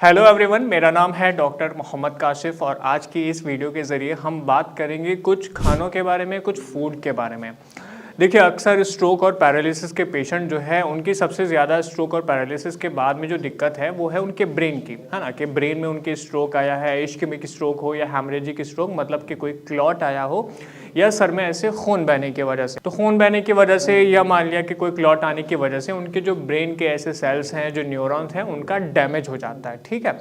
Hello everyone, मेरा नाम है डॉक्टर मोहम्मद काशिफ और आज की इस वीडियो के ज़रिए हम बात करेंगे कुछ खानों के बारे में, कुछ फूड के बारे में। देखिए, अक्सर स्ट्रोक और पैरालिसिस के पेशेंट जो है उनकी सबसे ज़्यादा स्ट्रोक और पैरालिसिस के बाद में जो दिक्कत है वो है उनके ब्रेन की, है ना, कि ब्रेन में उनके स्ट्रोक आया है, इश्केमिक स्ट्रोक हो या हेमरेजिक स्ट्रोक, मतलब कि कोई क्लॉट आया हो या सर में ऐसे खून बहने की वजह से। तो खून बहने की वजह से या मान लिया कि कोई क्लॉट आने की वजह से उनके जो ब्रेन के ऐसे सेल्स हैं, जो न्यूरॉन्स हैं, उनका डैमेज हो जाता है। ठीक है,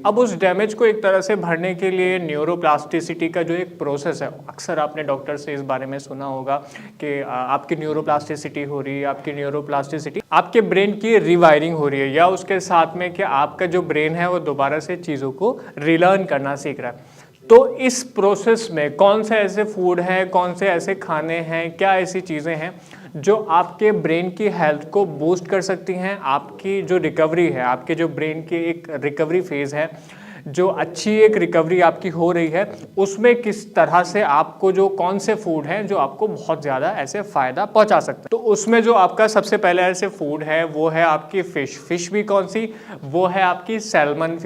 अब उस डैमेज को एक तरह से भरने के लिए न्यूरोप्लास्टिसिटी का जो एक प्रोसेस है, अक्सर आपने डॉक्टर से इस बारे में सुना होगा कि आपकी न्यूरोप्लास्टिसिटी हो रही है, आपकी न्यूरोप्लास्टिसिटी आपके ब्रेन की रिवायरिंग हो रही है, या उसके साथ में कि आपका जो ब्रेन है वो दोबारा से चीज़ों को रिलर्न करना सीख रहा है। तो इस प्रोसेस में कौन से ऐसे फूड हैं, कौन से ऐसे खाने हैं, क्या ऐसी चीज़ें हैं जो आपके ब्रेन की हेल्थ को बूस्ट कर सकती हैं, आपकी जो रिकवरी है, आपके जो ब्रेन की एक रिकवरी फेज़ है, जो अच्छी एक रिकवरी आपकी हो रही है, उसमें किस तरह से आपको जो कौन से फूड हैं जो आपको बहुत ज़्यादा ऐसे फ़ायदा पहुंचा सकते हैं। तो उसमें जो आपका सबसे पहले ऐसे फूड है वो है आपकी फ़िश भी कौन सी, वो है आपकी सैल्मन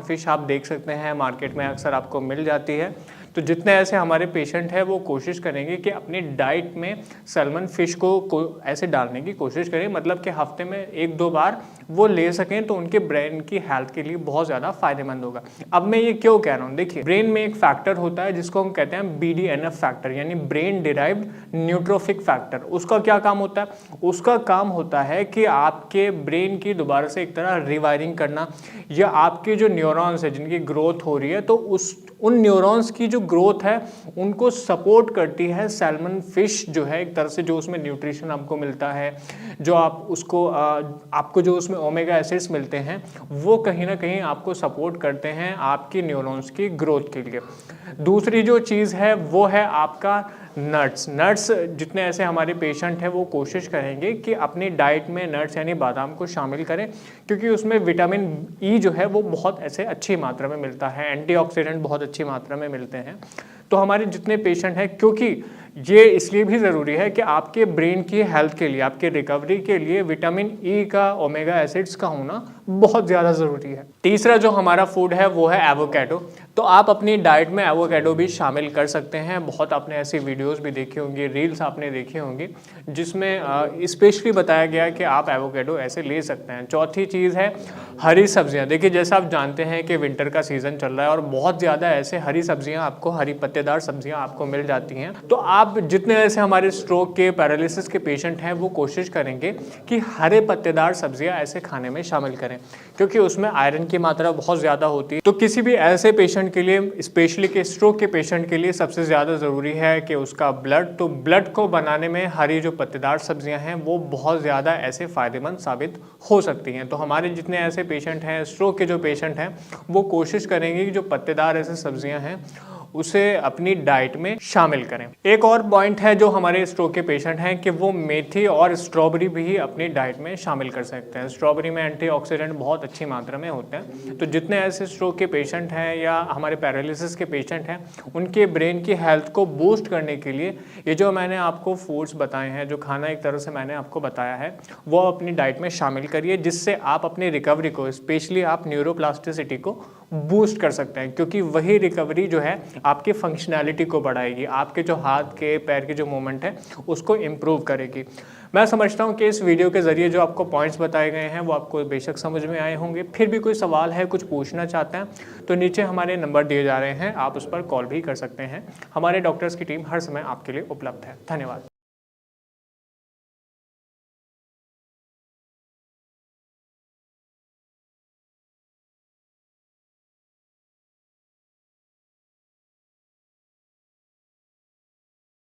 फ़िश आप देख सकते हैं मार्केट में अक्सर आपको मिल जाती है। तो जितने ऐसे हमारे पेशेंट हैं वो कोशिश करेंगे कि अपनी डाइट में सैल्मन फ़िश को ऐसे डालने की कोशिश करें, मतलब कि हफ्ते में 1-2 बार वो ले सकें, तो उनके ब्रेन की हेल्थ के लिए बहुत ज़्यादा फायदेमंद होगा। अब मैं ये क्यों कह रहा हूँ, देखिए, ब्रेन में एक फैक्टर होता है जिसको हम कहते हैं BDNF फैक्टर, यानी ब्रेन डिराइव्ड न्यूट्रोफिक फैक्टर। उसका क्या काम होता है? उसका काम होता है कि आपके ब्रेन की दोबारा से एक तरह रिवायरिंग करना, या आपके जो न्यूरॉन्स है जिनकी ग्रोथ हो रही है, तो उन न्यूरॉन्स की जो ग्रोथ है उनको सपोर्ट करती है सैल्मन फिश जो है, एक तरह से जो उसमें न्यूट्रिशन आपको मिलता है, जो आप उसको आपको जो उसमें ओमेगा एसिड्स मिलते हैं, वो कहीं ना कहीं आपको सपोर्ट करते हैं आपकी न्यूरॉन्स की ग्रोथ के लिए। दूसरी जो चीज़ है वो है आपका नट्स। जितने ऐसे हमारे पेशेंट हैं वो कोशिश करेंगे कि अपनी डाइट में नट्स यानी बादाम को शामिल करें, क्योंकि उसमें विटामिन ई जो है वो बहुत ऐसे अच्छी मात्रा में मिलता है, एंटीऑक्सीडेंट बहुत अच्छी मात्रा में मिलते हैं। तो हमारे जितने पेशेंट हैं, क्योंकि ये इसलिए भी ज़रूरी है कि आपके ब्रेन की हेल्थ के लिए, आपके रिकवरी के लिए विटामिन ई का, ओमेगा एसिड्स का होना बहुत ज़्यादा ज़रूरी है। तीसरा जो हमारा फूड है वो है एवोकेडो। तो आप अपनी डाइट में एवोकेडो भी शामिल कर सकते हैं। बहुत आपने ऐसी वीडियोस भी देखी होंगी, रील्स आपने देखी होंगी, जिसमें स्पेशली बताया गया है कि आप एवोकेडो ऐसे ले सकते हैं। चौथी चीज़ है हरी सब्जियां। देखिए, जैसा आप जानते हैं कि विंटर का सीज़न चल रहा है और बहुत ज़्यादा ऐसे हरी सब्जियां आपको, हरी पत्तेदार सब्जियां आपको मिल जाती हैं। तो आप जितने ऐसे हमारे स्ट्रोक के, पैरालिसिस के पेशेंट हैं वो कोशिश करेंगे कि हरे पत्तेदार सब्जियां ऐसे खाने में शामिल करें, क्योंकि उसमें आयरन की मात्रा बहुत ज़्यादा होती है। तो किसी भी ऐसे पेशेंट के लिए, स्पेशली के स्ट्रोक के पेशेंट के लिए सबसे ज़्यादा ज़रूरी है कि उसका ब्लड को बनाने में हरी जो पत्तेदार सब्जियां हैं वो बहुत ज़्यादा ऐसे फ़ायदेमंद साबित हो सकती हैं। तो हमारे जितने ऐसे पेशेंट हैं, स्ट्रोक के जो पेशेंट हैं, वो कोशिश करेंगे कि जो पत्तेदार ऐसे सब्जियां हैं उसे अपनी डाइट में शामिल करें। एक और पॉइंट है जो हमारे स्ट्रोक के पेशेंट हैं कि वो मेथी और स्ट्रॉबेरी भी अपनी डाइट में शामिल कर सकते हैं। स्ट्रॉबेरी में एंटीऑक्सीडेंट बहुत अच्छी मात्रा में होते हैं। तो जितने ऐसे स्ट्रोक के पेशेंट हैं या हमारे पैरालिसिस के पेशेंट हैं, उनके ब्रेन की हेल्थ को बूस्ट करने के लिए ये जो मैंने आपको फूड्स बताए हैं, जो खाना एक तरह से मैंने आपको बताया है, वो अपनी डाइट में शामिल करिए, जिससे आप अपनी रिकवरी को, स्पेशली आप न्यूरोप्लास्टिसिटी को बूस्ट कर सकते हैं, क्योंकि वही रिकवरी जो है आपकी फंक्शनैलिटी को बढ़ाएगी, आपके जो हाथ के, पैर के जो मूवमेंट है उसको इम्प्रूव करेगी। मैं समझता हूँ कि इस वीडियो के ज़रिए जो आपको पॉइंट्स बताए गए हैं वो आपको बेशक समझ में आए होंगे। फिर भी कोई सवाल है, कुछ पूछना चाहते हैं, तो नीचे हमारे नंबर दिए जा रहे हैं, आप उस पर कॉल भी कर सकते हैं। हमारे डॉक्टर्स की टीम हर समय आपके लिए उपलब्ध है। धन्यवाद।